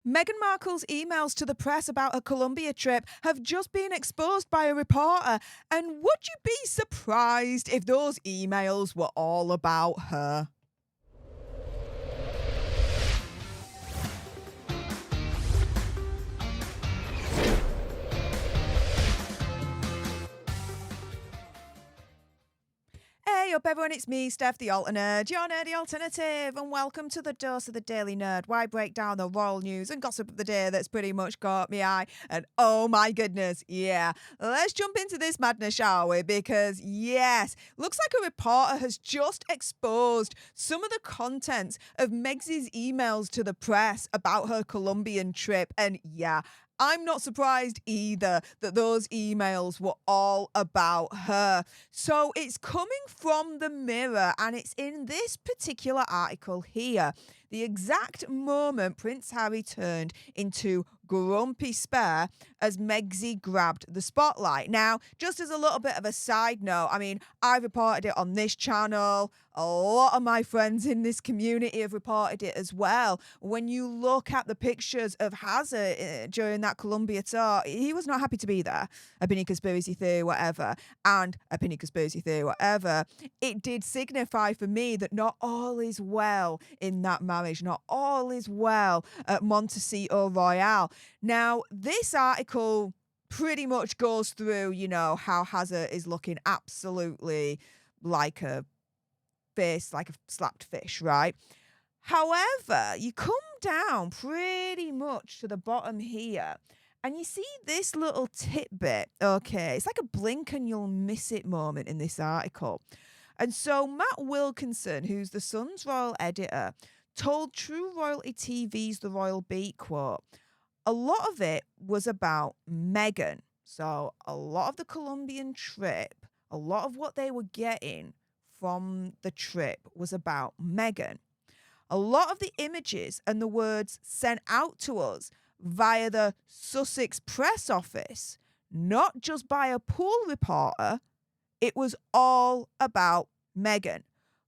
Meghan Markle's emails to the press about her Colombia trip have just been exposed by a reporter, and would you be surprised if those emails were all about her? Hey up everyone, it's me, Stef the Alternate, your nerdy alternative, and welcome to the Dose of the Daily Nerd, where I break down the royal news and gossip of the day that's pretty much caught my eye. And oh my goodness, yeah, let's jump into this madness, shall we? Because yes, looks like a reporter has just exposed some of the contents of Meg's emails to the press about her Colombian trip, and yeah, I'm not surprised either that those emails were all about her. So it's coming from the Mirror, and it's in this particular article here. The exact moment Prince Harry turned into grumpy spare as Megsy grabbed the spotlight. Now, just as a little bit of a side note, I mean, I've reported it on this channel. A lot of my friends in this community have reported it as well. When you look at the pictures of Hazard during that Colombia tour, he was not happy to be there. Opinion conspiracy theory, whatever. And opinion conspiracy theory, whatever. It did signify for me that not all is well in that marriage. Not all is well at Montecito Royale. Now, this article pretty much goes through, how Hazard is looking absolutely like a slapped fish, right? However, you come down pretty much to the bottom here, and you see this little tidbit. Okay, it's like a blink and you'll miss it moment in this article. And so Matt Wilkinson, who's the Sun's royal editor, told True Royalty TV's The Royal Beat, quote, a lot of it was about Meghan. So a lot of the Colombian trip, a lot of what they were getting from the trip was about Meghan. A lot of the images and the words sent out to us via the Sussex press office, not just by a pool reporter, it was all about Meghan.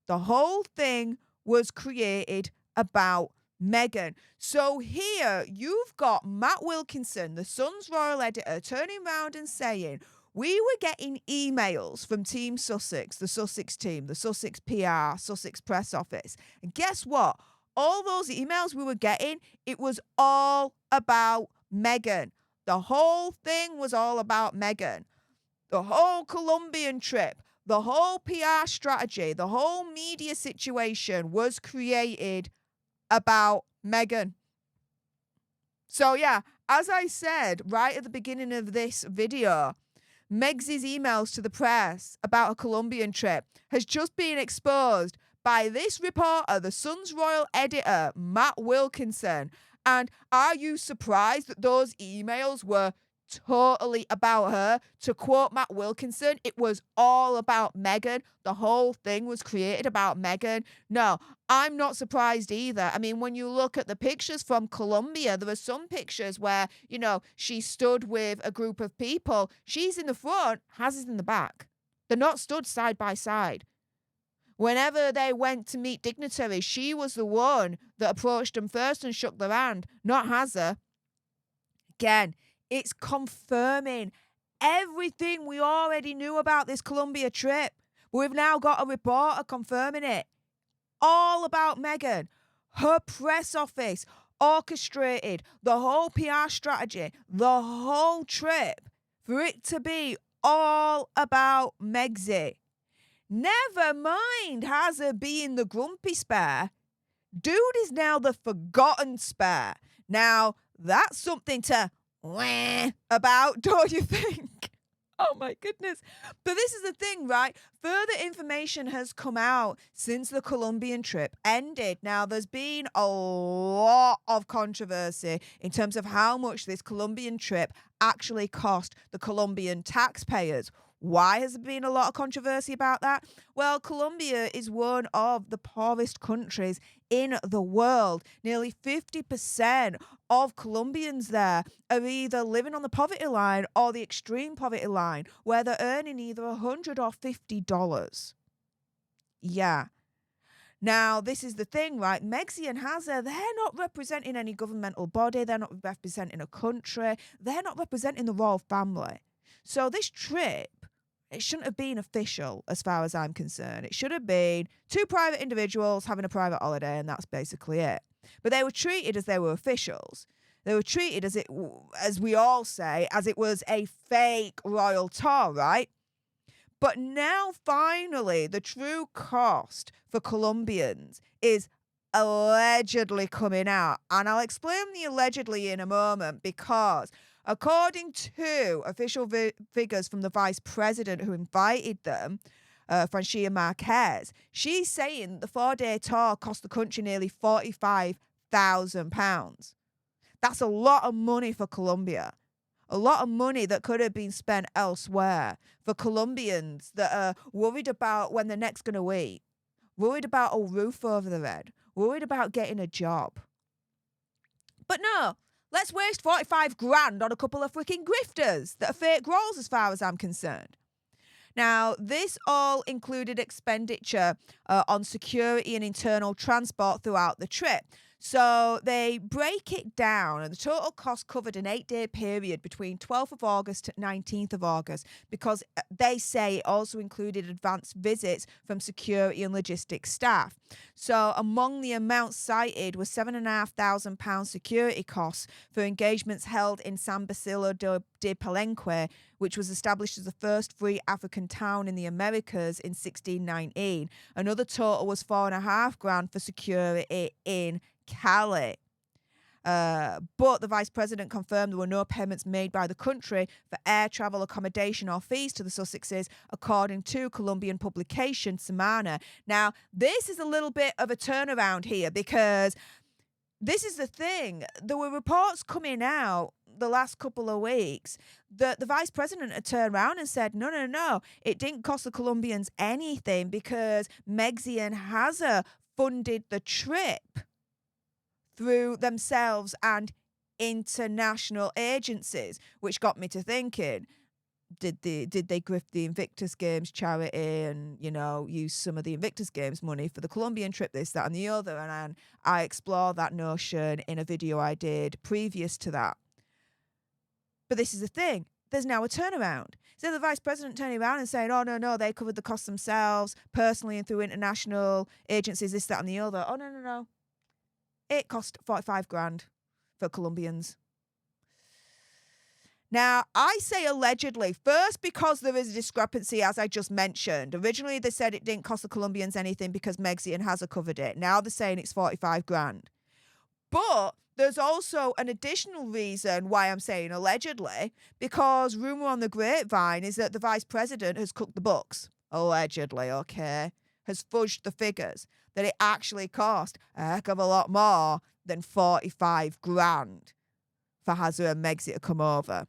The whole thing was created about Meghan. So here you've got Matt Wilkinson, the Sun's royal editor, turning around and saying, we were getting emails from Team Sussex, the Sussex team, the Sussex PR, Sussex press office. And guess what? All those emails we were getting, it was all about Meghan. The whole thing was all about Meghan. The whole Colombian trip, the whole PR strategy, the whole media situation was created about Meghan. So yeah, as I said right at the beginning of this video, Meg's emails to the press about a Colombian trip has just been exposed by this reporter, the Sun's royal editor, Matt Wilkinson. And are you surprised that those emails were totally about her? To quote Matt Wilkinson, it was all about Meghan. The whole thing was created about Meghan. No, I'm not surprised either. I mean, when you look at the pictures from Colombia, there are some pictures where, she stood with a group of people. She's in the front, Haz is in the back. They're not stood side by side. Whenever they went to meet dignitaries, she was the one that approached them first and shook their hand, not Hazard. Again, it's confirming everything we already knew about this Colombia trip. We've now got a reporter confirming it. All about Meghan. Her press office orchestrated the whole PR strategy, the whole trip, for it to be all about Megsy. Never mind Hazard being the grumpy spare. Dude is now the forgotten spare. Now, that's something to about, don't you think? Oh my goodness. But this is the thing, right? Further information has come out since the Colombian trip ended. Now, there's been a lot of controversy in terms of how much this Colombian trip actually cost the Colombian taxpayers. Why has there been a lot of controversy about that? Well, Colombia is one of the poorest countries in the world. Nearly 50% of Colombians there are either living on the poverty line or the extreme poverty line, where they're earning either $100 or $50. Yeah. Now, this is the thing, right? Megxie and Hazza, they're not representing any governmental body. They're not representing a country. They're not representing the royal family. So this trip, it shouldn't have been official as far as I'm concerned. It should have been two private individuals having a private holiday, and that's basically it. But they were treated as they were officials. They were treated as we all say, as it was a fake royal tour, right? But now, finally, the true cost for Colombians is allegedly coming out. And I'll explain the allegedly in a moment because, according to official figures from the vice president who invited them, Francia Marquez, she's saying the 4-day tour cost the country nearly £45,000. That's a lot of money for Colombia. A lot of money that could have been spent elsewhere for Colombians that are worried about when they're next going to eat, worried about a roof over their head, worried about getting a job. But no, let's waste 45 grand on a couple of freaking grifters that are fake roles as far as I'm concerned. Now, this all included expenditure on security and internal transport throughout the trip. So they break it down, and the total cost covered an 8-day period between 12th of August to 19th of August, because they say it also included advanced visits from security and logistics staff. So among the amounts cited was £7,500 security costs for engagements held in San Basilio de Palenque, which was established as the first free African town in the Americas in 1619. Another total was £4,500 for security in Cali. But the vice president confirmed there were no payments made by the country for air travel, accommodation or fees to the Sussexes, according to Colombian publication Semana. Now, this is a little bit of a turnaround here, because this is the thing. There were reports coming out the last couple of weeks that the vice president had turned around and said, no, it didn't cost the Colombians anything because Megxie and Hazza funded the trip through themselves and international agencies, which got me to thinking, did they grift the Invictus Games charity and, use some of the Invictus Games money for the Colombian trip, this, that and the other? And I explore that notion in a video I did previous to that. But this is the thing. There's now a turnaround. So the vice president turning around and saying, oh, no, they covered the costs themselves personally and through international agencies, this, that and the other. Oh, no. It cost 45 grand for Colombians. Now, I say allegedly, first because there is a discrepancy, as I just mentioned. Originally, they said it didn't cost the Colombians anything because Megxie and Hazza covered it. Now they're saying it's 45 grand. But there's also an additional reason why I'm saying allegedly, because rumour on the grapevine is that the vice president has cooked the books. Allegedly, okay? Has fudged the figures. That it actually cost a heck of a lot more than 45 grand for Hazza and Megxie to come over.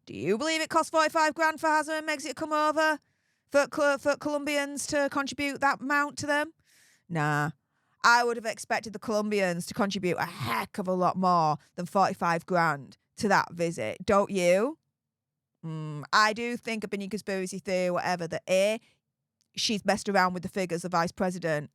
Do you believe it cost 45 grand for Hazza and Megxie to come over? For Colombians to contribute that amount to them? Nah. I would have expected the Colombians to contribute a heck of a lot more than 45 grand to that visit. Don't you? I do think, opinion, conspiracy theory, whatever, that A, she's messed around with the figures, the vice president,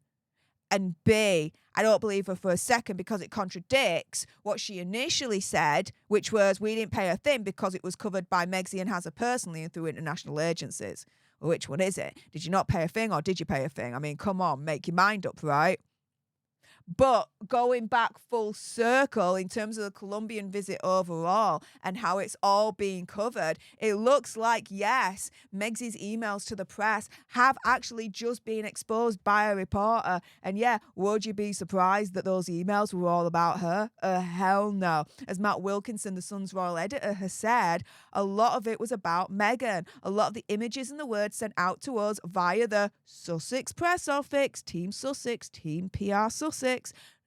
and B, I don't believe her for a second because it contradicts what she initially said, which was we didn't pay a thing because it was covered by Megxie and Hazza personally and through international agencies. Well, which one is it? Did you not pay a thing or did you pay a thing? I mean, come on, make your mind up, right? But going back full circle in terms of the Colombian visit overall and how it's all being covered, it looks like, yes, Megxie's emails to the press have actually just been exposed by a reporter. And yeah, would you be surprised that those emails were all about her? Hell no. As Matt Wilkinson, the Sun's royal editor, has said, a lot of it was about Meghan. A lot of the images and the words sent out to us via the Sussex press office, Team Sussex, Team PR Sussex,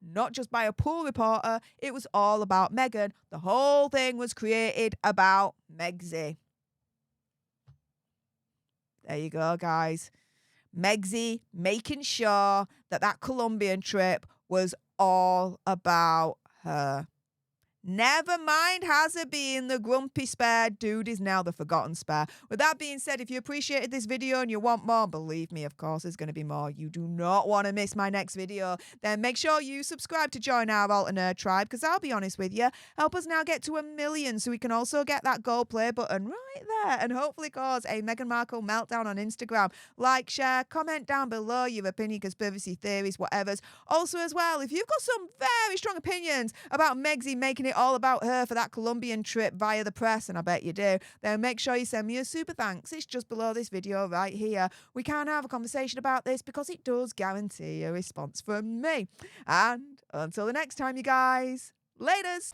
not just by a poor reporter. It was all about Meghan. The whole thing was created about Megxie. There you go, guys. Megxie making sure that Colombian trip was all about her. Never mind Hazard being the grumpy spare, dude is now the forgotten spare. With that being said, if you appreciated this video and you want more, believe me, of course, there's going to be more. You do not want to miss my next video. Then make sure you subscribe to join our alternate tribe, because I'll be honest with you, help us now get to 1 million so we can also get that gold play button right there and hopefully cause a Meghan Markle meltdown on Instagram. Like, share, comment down below your opinion, conspiracy theories, whatever's. Also, as well, if you've got some very strong opinions about Megsy making it all about her for that Colombian trip via the press, and I bet you do, then make sure you send me a super thanks. It's just below this video right here. We can have a conversation about this because it does guarantee a response from me. And until the next time, you guys, laters.